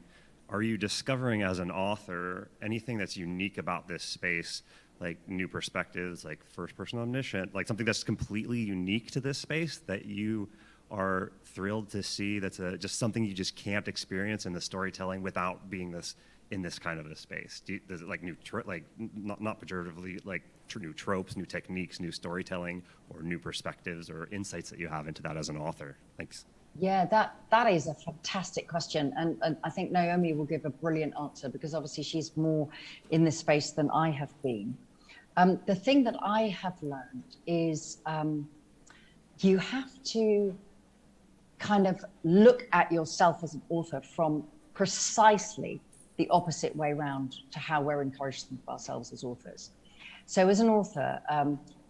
are you discovering as an author anything that's unique about this space, like new perspectives, like first-person omniscient, like something that's completely unique to this space that you are thrilled to see, that's just something you just can't experience in the storytelling without being in this kind of a space? Does it like not pejoratively, like new tropes, new techniques, new storytelling, or new perspectives or insights that you have into that as an author? Thanks. Yeah, that is a fantastic question. And I think Naomi will give a brilliant answer because obviously she's more in this space than I have been. The thing that I have learned is you have to kind of look at yourself as an author from precisely the opposite way around to how we're encouraged to think of ourselves as authors. So as an author,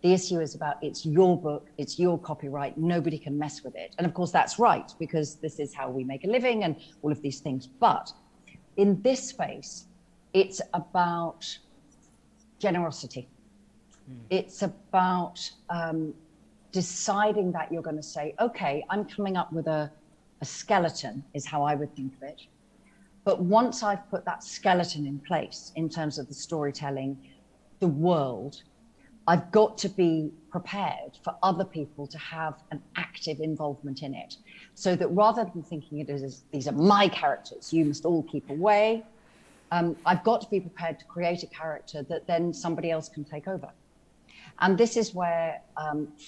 the issue is about it's your book, it's your copyright, nobody can mess with it. And of course that's right, because this is how we make a living and all of these things. But in this space, it's about generosity. It's about deciding that you're going to say, okay, I'm coming up with a skeleton, is how I would think of it. But once I've put that skeleton in place in terms of the storytelling, the world, I've got to be prepared for other people to have an active involvement in it. So that rather than thinking it as these are my characters, you must all keep away, I've got to be prepared to create a character that then somebody else can take over. And this is where,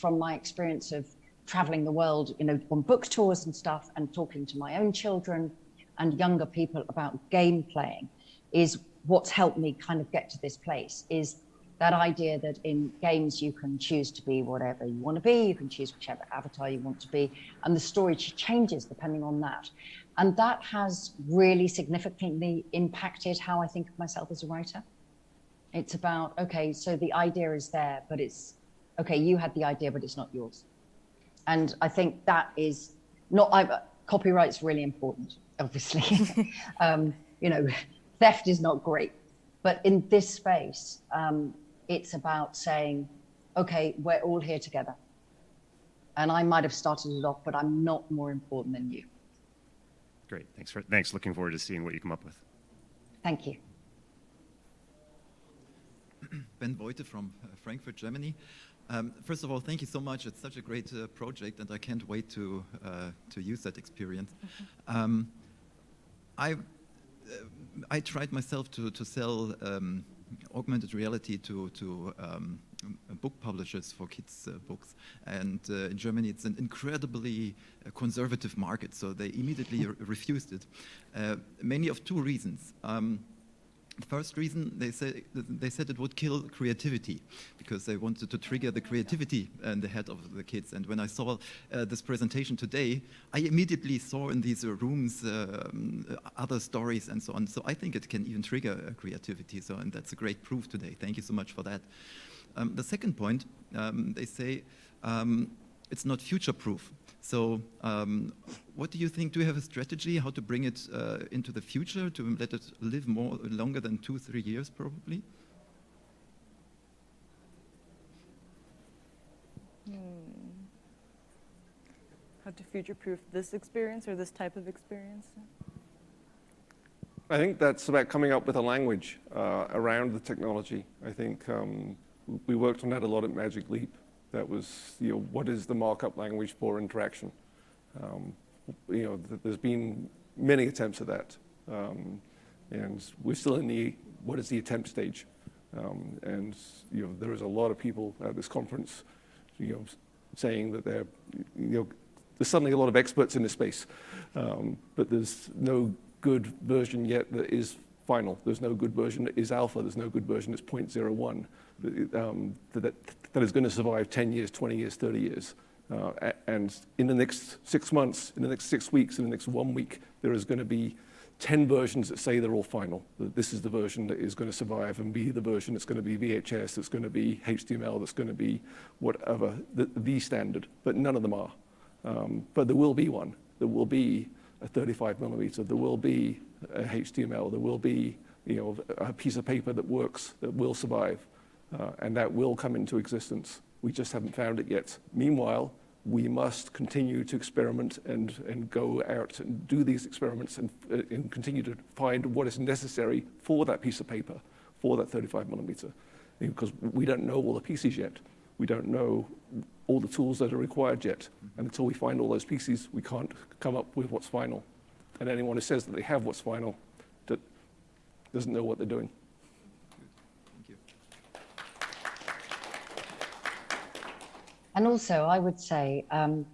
from my experience of traveling the world, on book tours and stuff, and talking to my own children and younger people about game playing, is what's helped me kind of get to this place, is that idea that in games you can choose to be whatever you want to be, you can choose whichever avatar you want to be, and the story changes depending on that. And that has really significantly impacted how I think of myself as a writer. It's about, okay, so the idea is there, but it's, okay, you had the idea, but it's not yours. And I think that is copyright's really important, obviously. Theft is not great. But in this space, it's about saying, okay, we're all here together. And I might have started it off, but I'm not more important than you. Great, thanks. Looking forward to seeing what you come up with. Thank you. Ben Beute from Frankfurt, Germany. First of all, thank you so much. It's such a great project, and I can't wait to use that experience. I tried myself to sell augmented reality to book publishers for kids' books, and in Germany it's an incredibly conservative market, so they immediately refused it, mainly of two reasons. The first reason, they said it would kill creativity, because they wanted to trigger the creativity in the head of the kids. And when I saw this presentation today, I immediately saw in these rooms other stories and so on. So I think it can even trigger creativity. So, and that's a great proof today. Thank you so much for that. The second point, they say it's not future-proof. So what do you think? Do you have a strategy how to bring it into the future, to let it live longer than 2-3 years, probably? How to future-proof this experience or this type of experience? I think that's about coming up with a language around the technology. I think we worked on that a lot at Magic Leap. That was, what is the markup language for interaction? There's been many attempts at that, and we're still in the what is the attempt stage. And there is a lot of people at this conference, saying that there's suddenly a lot of experts in this space, but there's no good version yet that is final. There's no good version that is alpha. There's no good version that's 0.01 that is going to survive 10 years, 20 years, 30 years. And in the next 6 months, in the next 6 weeks, in the next 1 week, there is going to be 10 versions that say they're all final. That this is the version that is going to survive and be the version that's going to be VHS, that's going to be HTML, that's going to be whatever, the standard. But none of them are. But there will be one. There will be a 35 millimeter. There will be a HTML. There will be a piece of paper that works, that will survive. And that will come into existence. We just haven't found it yet. Meanwhile, we must continue to experiment and go out and do these experiments and continue to find what is necessary for that piece of paper, for that 35 millimeter. Because we don't know all the pieces yet. We don't know all the tools that are required yet. And until we find all those pieces, we can't come up with what's final. And anyone who says that they have what's final doesn't know what they're doing. And also, I would say, I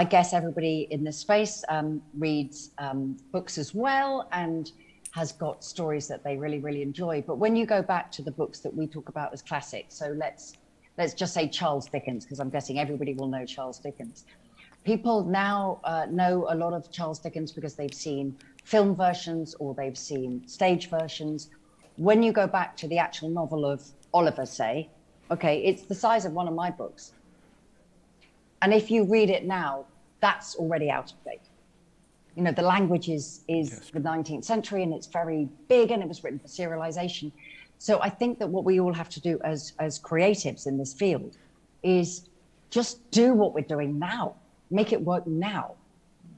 guess everybody in this space reads books as well and has got stories that they really, really enjoy. But when you go back to the books that we talk about as classics, so let's just say Charles Dickens, because I'm guessing everybody will know Charles Dickens. People now know a lot of Charles Dickens because they've seen film versions or they've seen stage versions. When you go back to the actual novel of Oliver, say, okay, it's the size of one of my books. And if you read it now, that's already out of date. The language is the 19th century and it's very big and it was written for serialization. So I think that what we all have to do as creatives in this field is just do what we're doing now, make it work now.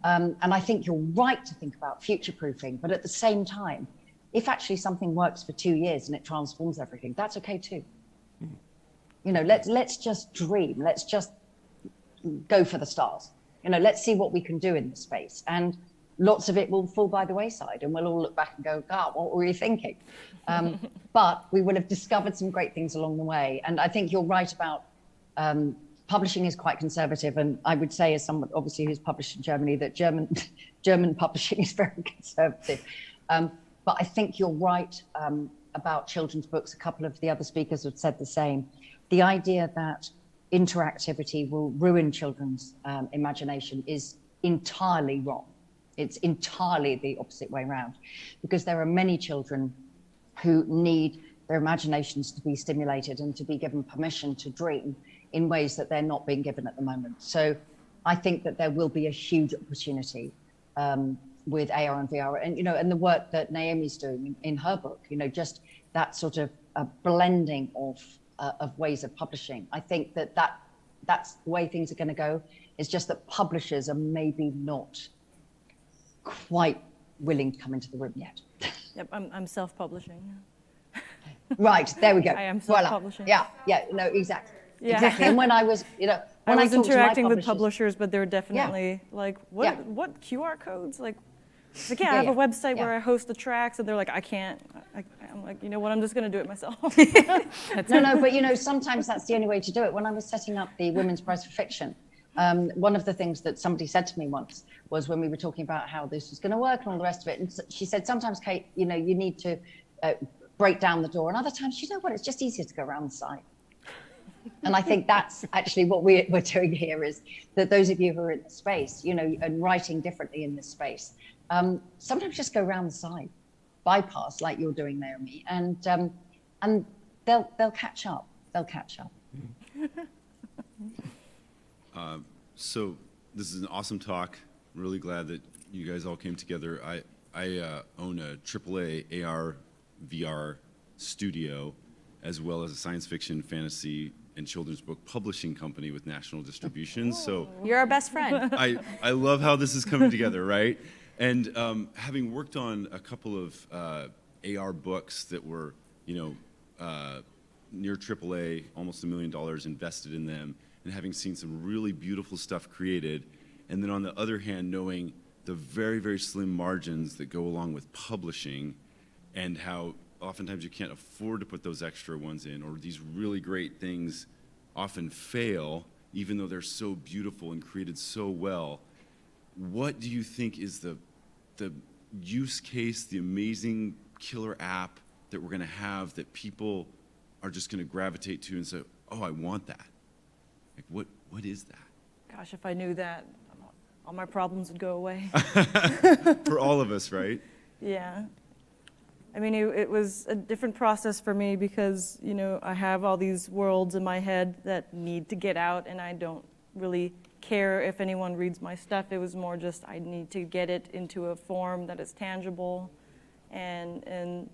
And I think you're right to think about future-proofing, but at the same time, if actually something works for 2 years and it transforms everything, that's okay too. Let's just dream. Let's just go for the stars. Let's see what we can do in this space. And lots of it will fall by the wayside and we'll all look back and go, God, what were you thinking? But we will have discovered some great things along the way. And I think you're right about publishing is quite conservative. And I would say, as someone obviously who's published in Germany, that German publishing is very conservative. But I think you're right about children's books. A couple of the other speakers have said the same. The idea that interactivity will ruin children's imagination is entirely wrong. It's entirely the opposite way around, because there are many children who need their imaginations to be stimulated and to be given permission to dream in ways that they're not being given at the moment. So I think that there will be a huge opportunity with AR and VR, and the work that Naomi's doing in her book, just that sort of a blending of ways of publishing. I think that that's the way things are going to go. It's just that publishers are maybe not quite willing to come into the room yet. Yep, I'm self-publishing. Right, there we go. I am Voila. self-publishing. Yeah, no, exactly. Yeah. Exactly. And when I was, when I was talked to my interacting with publishers, but they're definitely like, Yeah. what QR codes? Like yeah, I have a website where I host the tracks, and they're like, I can't. I'm like, you know what? I'm just going to do it myself. No, but sometimes that's the only way to do it. When I was setting up the Women's Prize for Fiction, one of the things that somebody said to me once was when we were talking about how this was going to work and all the rest of it, and she said, sometimes, Kate, you need to break down the door, and other times, you know what? It's just easier to go around the side. And I think that's actually what we're doing here, is that those of you who are in the space, and writing differently in this space, sometimes just go around the side, bypass like you're doing, Naomi, and they'll catch up. They'll catch up. So this is an awesome talk. Really glad that you guys all came together. I own a AAA AR VR studio, as well as a science fiction, fantasy, and children's book publishing company with national distribution. So You're our best friend. I love how this is coming together, right? And having worked on a couple of AR books that were, near AAA, almost $1 million invested in them, and having seen some really beautiful stuff created, and then on the other hand, knowing the very, very slim margins that go along with publishing, and how oftentimes you can't afford to put those extra ones in, or these really great things often fail, even though they're so beautiful and created so well. What do you think is the use case, the amazing killer app that we're going to have that people are just going to gravitate to and say, oh, I want that? Like, what is that? Gosh, if I knew that, all my problems would go away. For all of us, right? Yeah. I mean, it was a different process for me because, I have all these worlds in my head that need to get out, and I don't really care if anyone reads my stuff. It was more just I need to get it into a form that is tangible, and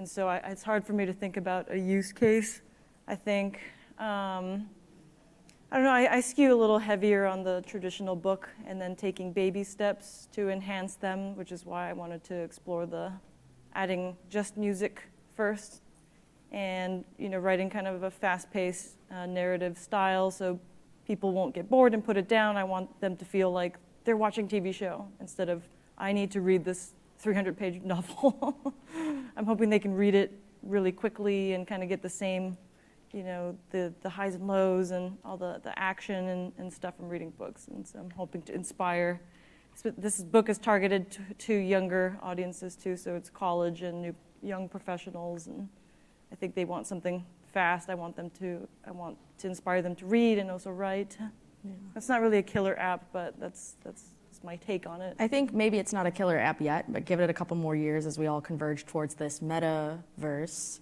so it's hard for me to think about a use case. I think I don't know. I skew a little heavier on the traditional book, and then taking baby steps to enhance them, which is why I wanted to explore adding just music first, and writing kind of a fast-paced narrative style, so people won't get bored and put it down. I want them to feel like they're watching TV show instead of I need to read this 300-page novel. I'm hoping they can read it really quickly and kind of get the same, the highs and lows and all the action and stuff from reading books. And so I'm hoping to inspire. This book is targeted to younger audiences too, so it's college and young professionals, and I think they want something fast. I want to inspire them to read and also write. Yeah. That's not really a killer app, but that's my take on it. I think maybe it's not a killer app yet, but give it a couple more years as we all converge towards this metaverse.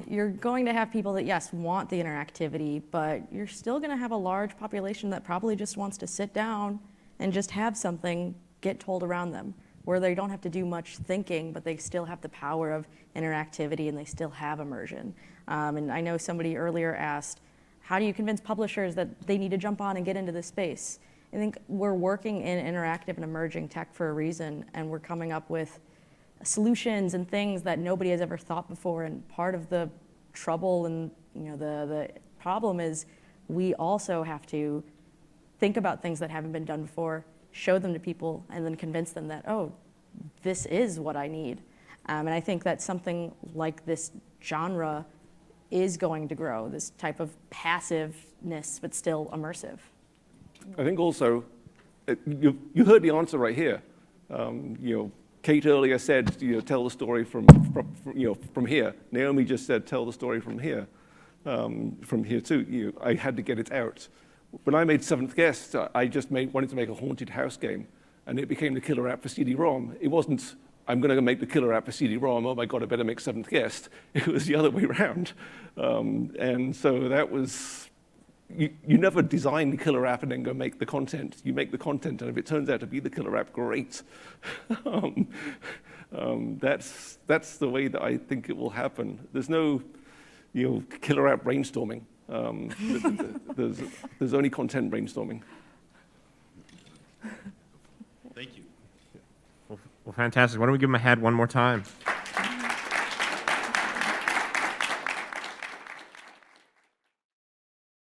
You're going to have people that, yes, want the interactivity, but you're still going to have a large population that probably just wants to sit down and just have something get told around them, where they don't have to do much thinking, but they still have the power of interactivity and they still have immersion. And I know somebody earlier asked, how do you convince publishers that they need to jump on and get into this space? I think we're working in interactive and emerging tech for a reason, and we're coming up with solutions and things that nobody has ever thought before. And part of the trouble and the problem is we also have to think about things that haven't been done before, show them to people, and then convince them that, oh, this is what I need. And I think that something like this genre is going to grow, this type of passiveness, but still immersive. I think also, you heard the answer right here. Kate earlier said, tell the story from here. Naomi just said, tell the story from here too. I had to get it out. When I made Seventh Guest, I just wanted to make a haunted house game, and it became the killer app for CD-ROM. It wasn't, I'm going to make the killer app for CD-ROM, oh my God, I better make Seventh Guest. It was the other way around. And so that was, you never design the killer app and then go make the content. You make the content, and if it turns out to be the killer app, great. That's the way that I think it will happen. There's no killer app brainstorming. There's only content brainstorming. Thank you. Well, fantastic. Why don't we give them a hand one more time?